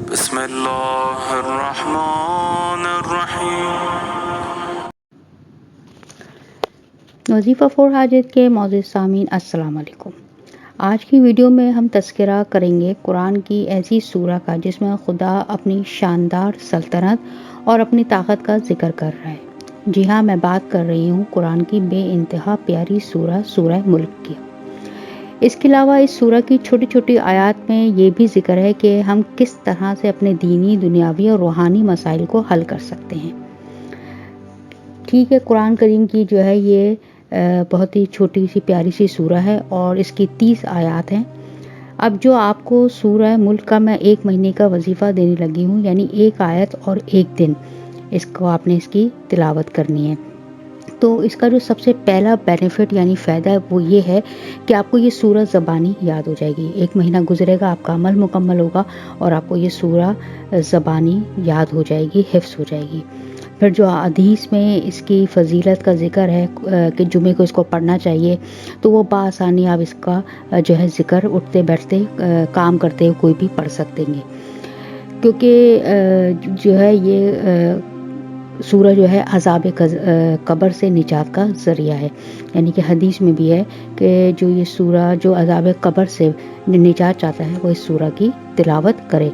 بسم اللہ الرحمن الرحیم۔ وظیفہ فور حاجت کے معزز سامعین السلام علیکم۔ آج کی ویڈیو میں ہم تذکرہ کریں گے قرآن کی ایسی سورہ کا جس میں خدا اپنی شاندار سلطنت اور اپنی طاقت کا ذکر کر رہا ہے۔ جی ہاں، میں بات کر رہی ہوں قرآن کی بے انتہا پیاری سورہ، سورہ ملک کی۔ اس کے علاوہ اس سورہ کی چھوٹی چھوٹی آیات میں یہ بھی ذکر ہے کہ ہم کس طرح سے اپنے دینی، دنیاوی اور روحانی مسائل کو حل کر سکتے ہیں۔ ٹھیک ہے، قرآن کریم کی جو ہے یہ بہت ہی چھوٹی سی پیاری سی سورہ ہے اور اس کی 30 آیات ہیں۔ اب جو آپ کو سورہ ملک کا میں 1 مہینے کا وظیفہ دینے لگی ہوں، یعنی 1 آیت اور 1 دن اس کو آپ نے اس کی تلاوت کرنی ہے۔ تو اس کا جو سب سے پہلا بینیفٹ یعنی فائدہ ہے وہ یہ ہے کہ آپ کو یہ سورہ زبانی یاد ہو جائے گی۔ 1 مہینہ گزرے گا، آپ کا عمل مکمل ہوگا اور آپ کو یہ سورہ زبانی یاد ہو جائے گی، حفظ ہو جائے گی۔ پھر جو حدیث میں اس کی فضیلت کا ذکر ہے کہ جمعے کو اس کو پڑھنا چاہیے، تو وہ بآسانی آپ اس کا جو ہے ذکر اٹھتے بیٹھتے کام کرتے ہوئے کوئی بھی پڑھ سکتے ہیں، کیونکہ جو ہے یہ سورہ جو ہے عذاب قبر سے نجات کا ذریعہ ہے۔ یعنی کہ حدیث میں بھی ہے کہ جو یہ سورہ جو عذاب قبر سے نجات چاہتا ہے وہ اس سورہ کی تلاوت کرے۔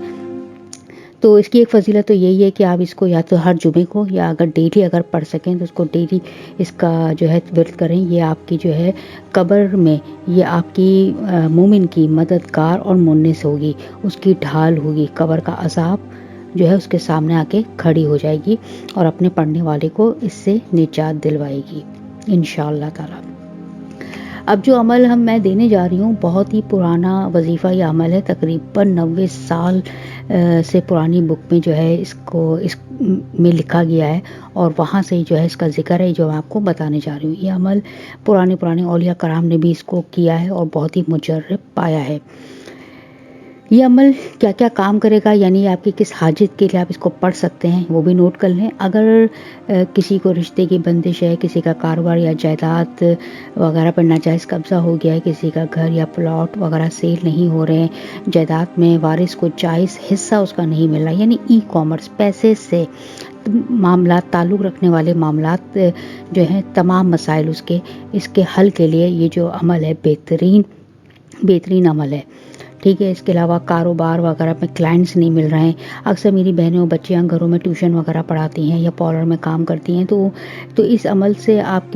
تو اس کی ایک فضیلت تو یہی ہے کہ آپ اس کو یا تو ہر جمعے کو یا اگر ڈیلی اگر پڑھ سکیں تو اس کو ڈیلی اس کا جو ہے ورد کریں۔ یہ آپ کی جو ہے قبر میں یہ آپ کی مومن کی مددگار اور مونس ہوگی، اس کی ڈھال ہوگی۔ قبر کا عذاب جو ہے اس کے سامنے آ کے کھڑی ہو جائے گی اور اپنے پڑھنے والے کو اس سے نجات دلوائے گی انشاءاللہ تعالی۔ اب جو عمل میں دینے جا رہی ہوں بہت ہی پرانا وظیفہ یہ عمل ہے، تقریباً 90 سال سے پرانی بک میں جو ہے اس میں لکھا گیا ہے اور وہاں سے جو ہے اس کا ذکر ہے جو میں آپ کو بتانے جا رہی ہوں۔ یہ عمل پرانے اولیاء کرام نے بھی اس کو کیا ہے اور بہت ہی مجرب پایا ہے۔ یہ عمل کیا کیا کام کرے گا، یعنی آپ کی کس حاجت کے لیے آپ اس کو پڑھ سکتے ہیں وہ بھی نوٹ کر لیں۔ اگر کسی کو رشتے کی بندش ہے، کسی کا کاروبار یا جائیداد وغیرہ پر ناجائز قبضہ ہو گیا ہے، کسی کا گھر یا پلاٹ وغیرہ سیل نہیں ہو رہے ہیں، جائیداد میں وارث کو جائز حصہ اس کا نہیں مل رہا، یعنی ای کامرس، پیسے سے معاملات تعلق رکھنے والے معاملات جو ہیں، تمام مسائل اس کے حل کے لیے یہ جو عمل ہے بہترین عمل ہے۔ ٹھیک ہے، اس کے علاوہ کاروبار وغیرہ میں کلائنٹس نہیں مل رہے ہیں۔ اکثر میری بہنیں و بچیاں گھروں میں ٹیوشن وغیرہ پڑھاتی ہیں یا پارلر میں کام کرتی ہیں، تو اس عمل سے آپ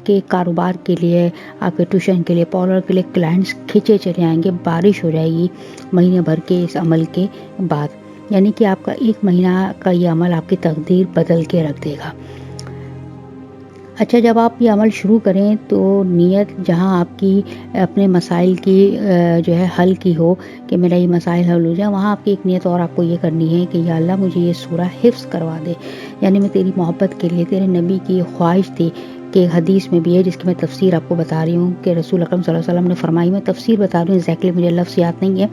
کے کاروبار کے لیے، آپ کے ٹیوشن کے لیے، پارلر کے لیے کلائنٹس کھینچے چلے آئیں گے، بارش ہو جائے گی مہینے بھر کے اس عمل کے بعد۔ یعنی کہ آپ کا 1 مہینہ کا یہ عمل آپ کی تقدیر بدل کے رکھ دے گا۔ اچھا، جب آپ یہ عمل شروع کریں تو نیت جہاں آپ کی اپنے مسائل کی جو ہے حل کی ہو کہ میرا یہ مسائل حل ہو جائے، وہاں آپ کی ایک نیت اور آپ کو یہ کرنی ہے کہ یا اللہ مجھے یہ سورہ حفظ کروا دے۔ یعنی میں تیری محبت کے لیے، تیرے نبی کی خواہش تھی کہ حدیث میں بھی ہے جس کی میں تفسیر آپ کو بتا رہی ہوں کہ رسول اکرم صلی اللہ علیہ وسلم نے فرمائی، میں تفسیر بتا رہی ہوں، ایگزیکٹلی مجھے لفظ یاد نہیں ہے،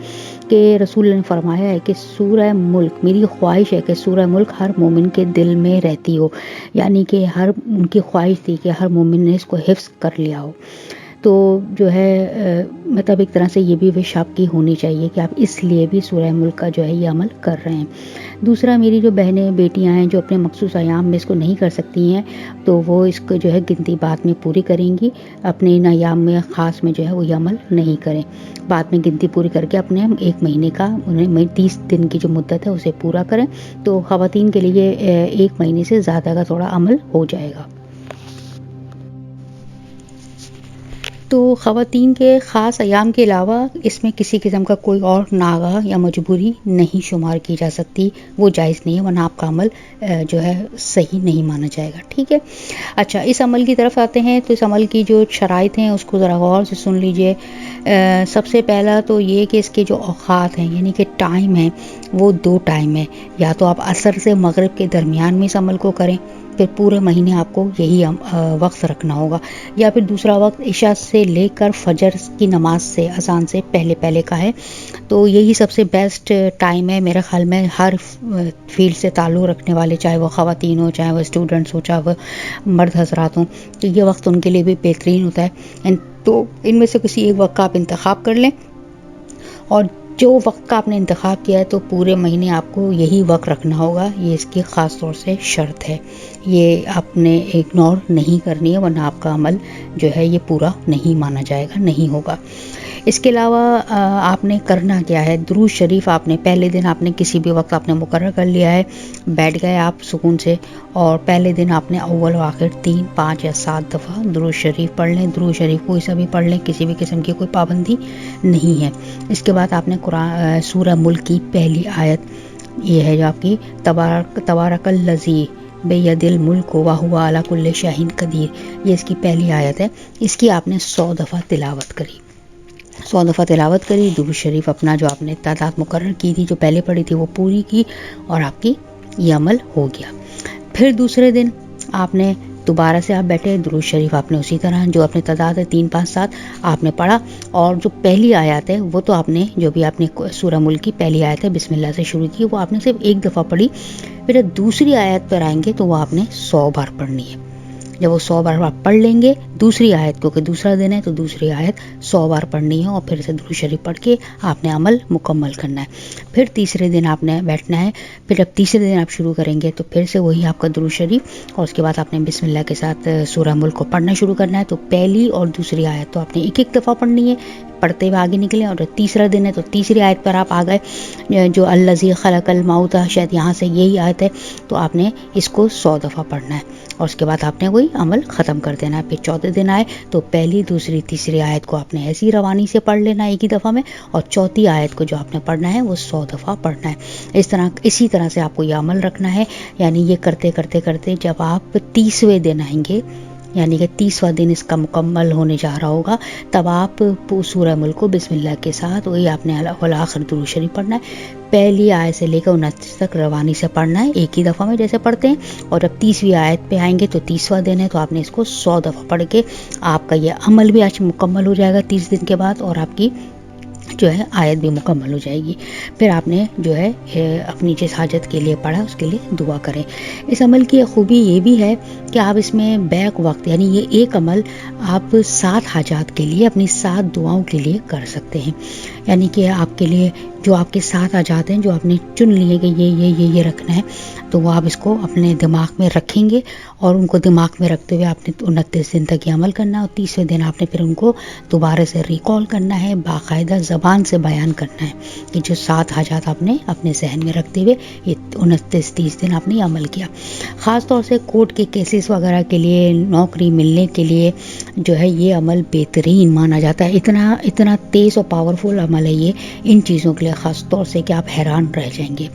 کہ رسول نے فرمایا ہے کہ سورہ ملک، میری خواہش ہے کہ سورہ ملک ہر مومن کے دل میں رہتی ہو، یعنی کہ ان کی خواہش تھی کہ ہر مومن نے اس کو حفظ کر لیا ہو۔ تو جو ہے مطلب ایک طرح سے یہ بھی وش آپ کی ہونی چاہیے کہ آپ اس لیے بھی سورہ ملک کا جو ہے یہ عمل کر رہے ہیں۔ دوسرا، میری جو بہنیں بیٹیاں ہیں جو اپنے مخصوص ایام میں اس کو نہیں کر سکتی ہیں، تو وہ اس کو جو ہے گنتی بعد میں پوری کریں گی۔ اپنے ان ایام میں خاص میں جو ہے وہ یہ عمل نہیں کریں، بعد میں گنتی پوری کر کے اپنے 1 مہینے کا 30 دن کی جو مدت ہے اسے پورا کریں، تو خواتین کے لیے 1 مہینے سے زیادہ کا تھوڑا عمل ہو جائے گا۔ تو خواتین کے خاص ایام کے علاوہ اس میں کسی قسم کا کوئی اور ناغہ یا مجبوری نہیں شمار کی جا سکتی، وہ جائز نہیں ہے، ورنہ آپ کا عمل جو ہے صحیح نہیں مانا جائے گا۔ ٹھیک ہے، اچھا اس عمل کی طرف آتے ہیں تو اس عمل کی جو شرائط ہیں اس کو ذرا غور سے سن لیجئے۔ سب سے پہلا تو یہ کہ اس کے جو اوقات ہیں یعنی کہ ٹائم ہے وہ 2 ٹائم ہے، یا تو آپ عصر سے مغرب کے درمیان میں اس عمل کو کریں، پھر پورے مہینے آپ کو یہی وقت رکھنا ہوگا، یا پھر دوسرا وقت عشاء سے لے کر فجر کی نماز سے اذان سے پہلے کا ہے۔ تو یہی سب سے بیسٹ ٹائم ہے میرے خیال میں، ہر فیلڈ سے تعلق رکھنے والے، چاہے وہ خواتین ہوں، چاہے وہ اسٹوڈنٹس ہوں، چاہے وہ مرد حضرات ہوں، تو یہ وقت ان کے لیے بھی بہترین ہوتا ہے۔ تو ان میں سے کسی ایک وقت کا آپ انتخاب کر لیں، اور جو وقت کا آپ نے انتخاب کیا ہے تو پورے مہینے آپ کو یہی وقت رکھنا ہوگا، یہ اس کی خاص طور سے شرط ہے، یہ آپ نے اگنور نہیں کرنی ہے ورنہ آپ کا عمل جو ہے یہ پورا نہیں مانا جائے گا، نہیں ہوگا۔ اس کے علاوہ آپ نے کرنا کیا ہے، درود شریف آپ نے پہلے دن آپ نے کسی بھی وقت آپ نے مقرر کر لیا ہے، بیٹھ گئے آپ سکون سے، اور پہلے دن آپ نے اول و آخر 3، 5 یا 7 دفعہ درود شریف پڑھ لیں۔ درود شریف کوئی سا بھی پڑھ لیں، کسی بھی قسم کی کوئی پابندی نہیں ہے۔ اس کے بعد آپ نے قرآن سورہ ملک کی پہلی آیت، یہ ہے جو آپ کی تبارک الذی بیدہ الملک وہو علی کل شیء قدیر، یہ اس کی پہلی آیت ہے، اس کی آپ نے 100 دفعہ تلاوت کری، 100 دفعہ تلاوت کری۔ درود شریف اپنا جو آپ نے تعداد مقرر کی تھی، جو پہلے پڑھی تھی، وہ پوری کی، اور آپ کی یہ عمل ہو گیا۔ پھر دوسرے دن آپ نے دوبارہ سے آپ بیٹھے، درود شریف آپ نے اسی طرح جو اپنے تعداد ہے 3، 5، 7 آپ نے پڑھا، اور جو پہلی آیات ہے وہ تو آپ نے جو بھی آپ نے سورہ ملک کی پہلی آیت ہے بسم اللہ سے شروع کی، وہ آپ نے صرف ایک دفعہ پڑھی۔ پھر جب دوسری آیت پر آئیں گے تو وہ آپ نے 100 بار پڑھنی ہے۔ جب وہ 100 بار آپ پڑھ لیں گے دوسری آیت، کیونکہ دوسرا دن ہے تو دوسری آیت 100 بار پڑھنی ہے، اور پھر سے درود شریف پڑھ کے آپ نے عمل مکمل کرنا ہے۔ پھر تیسرے دن آپ نے بیٹھنا ہے، پھر جب تیسرے دن آپ شروع کریں گے تو پھر سے وہی آپ کا درود شریف، اور اس کے بعد آپ نے بسم اللہ کے ساتھ سورہ ملک کو پڑھنا شروع کرنا ہے۔ تو پہلی اور دوسری آیت تو آپ نے ایک ایک دفعہ پڑھنی ہے، پڑھتے ہوئے آگے نکلیں، اور جب تیسرا دن ہے تو تیسری آیت پر آپ آ گئے، جو الذی خلق الموت، شاید یہاں سے یہی آیت ہے، تو آپ نے اس کو 100 دفعہ پڑھنا ہے، اور اس کے بعد آپ نے وہی عمل ختم کر دینا ہے۔ پھر چوتھے دن آئے تو پہلی، دوسری، تیسری آیت کو آپ نے ایسی روانی سے پڑھ لینا ہے ایک ہی دفعہ میں، اور چوتھی آیت کو جو آپ نے پڑھنا ہے وہ 100 دفعہ پڑھنا ہے۔ اسی طرح سے آپ کو یہ عمل رکھنا ہے، یعنی یہ کرتے کرتے کرتے جب آپ 30ویں دن آئیں گے، یعنی کہ 30واں دن اس کا مکمل ہونے جا رہا ہوگا، تب آپ سورہ ملک کو بسم اللہ کے ساتھ وہی آپ نے آخر درود شریف پڑھنا ہے، پہلی آیت سے لے کر 29 تک روانی سے پڑھنا ہے ایک ہی دفعہ میں جیسے پڑھتے ہیں، اور جب 30ویں آیت پہ آئیں گے تو 30واں دن ہے تو آپ نے اس کو 100 دفعہ پڑھ کے آپ کا یہ عمل بھی آج مکمل ہو جائے گا 30 دن کے بعد، اور آپ کی جو ہے آیت بھی مکمل ہو جائے گی۔ پھر آپ نے جو ہے اپنی جس حاجت کے لیے پڑھا اس کے لیے دعا کریں۔ اس عمل کی خوبی یہ بھی ہے کہ آپ اس میں بیک وقت، یعنی یہ ایک عمل آپ 7 حاجات کے لیے، اپنی 7 دعاؤں کے لیے کر سکتے ہیں، یعنی کہ آپ کے لیے جو آپ کے 7 حاجات ہیں جو آپ نے چن لیے کہ یہ رکھنا ہے، تو وہ آپ اس کو اپنے دماغ میں رکھیں گے، اور ان کو دماغ میں رکھتے ہوئے آپ نے 29 دن تک یہ عمل کرنا ہے، اور 30ویں دن آپ نے پھر ان کو دوبارہ سے ریکال کرنا ہے، باقاعدہ زبان سے بیان کرنا ہے کہ جو 7 حاجات آپ نے اپنے ذہن میں رکھتے ہوئے یہ 29-30 دن آپ نے عمل کیا۔ خاص طور سے کورٹ کے کیسز وغیرہ کے لیے، نوکری ملنے کے لیے جو ہے یہ عمل بہترین مانا جاتا ہے، اتنا تیز اور پاورفل عمل ہے یہ ان چیزوں کے لیے، خاص طور سے کہ آپ حیران رہ جائیں گے۔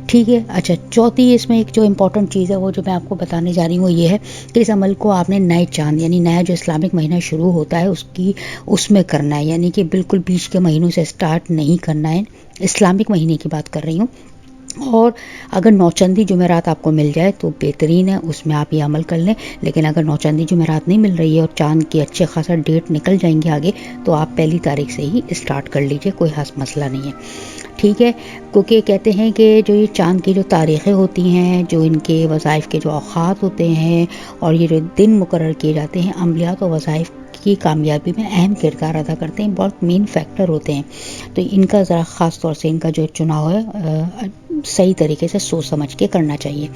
ٹھیک ہے، اچھا چوتھی اس میں ایک جو امپورٹنٹ چیز ہے وہ جو میں آپ کو بتانے جا رہی ہوں وہ یہ ہے کہ اس عمل کو آپ نے نئے چاند، یعنی نیا جو اسلامک مہینہ شروع ہوتا ہے اس میں کرنا ہے، یعنی کہ بالکل بیچ کے مہینوں سے سٹارٹ نہیں کرنا ہے، اسلامک مہینے کی بات کر رہی ہوں۔ اور اگر نوچندی جمعرات آپ کو مل جائے تو بہترین ہے، اس میں آپ یہ عمل کر لیں، لیکن اگر نوچندی جمعرات نہیں مل رہی ہے اور چاند کی اچھے خاصا ڈیٹ نکل جائیں گے آگے، تو آپ پہلی تاریخ سے ہی اسٹارٹ کر لیجئے، کوئی خاص مسئلہ نہیں ہے۔ ٹھیک ہے، کیونکہ کہتے ہیں کہ جو یہ چاند کی جو تاریخیں ہوتی ہیں، جو ان کے وظائف کے جو اوقات ہوتے ہیں، اور یہ جو دن مقرر کیے جاتے ہیں، عملیات و وظائف کی کامیابی میں اہم کردار ادا کرتے ہیں، بہت مین فیکٹر ہوتے ہیں، تو ان کا ذرا خاص طور سے ان کا جو چناؤ ہے صحیح طریقے سے سوچ سمجھ کے کرنا چاہیے۔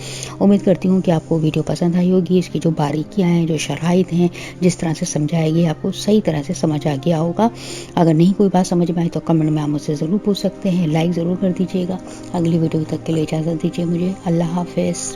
امید کرتی ہوں کہ آپ کو ویڈیو پسند آئی ہوگی، اس کی جو باریکیاں ہیں، جو شرائط ہیں، جس طرح سے سمجھایا گیا آپ کو صحیح طرح سے سمجھ آ گیا ہوگا۔ اگر نہیں کوئی بات سمجھ میں آئی تو کمنٹ میں آپ مجھ سے ضرور پوچھ سکتے ہیں، لائک ضرور کر دیجیے گا۔ اگلی ویڈیو تک کے لیے اجازت دیجیے مجھے، اللہ حافظ۔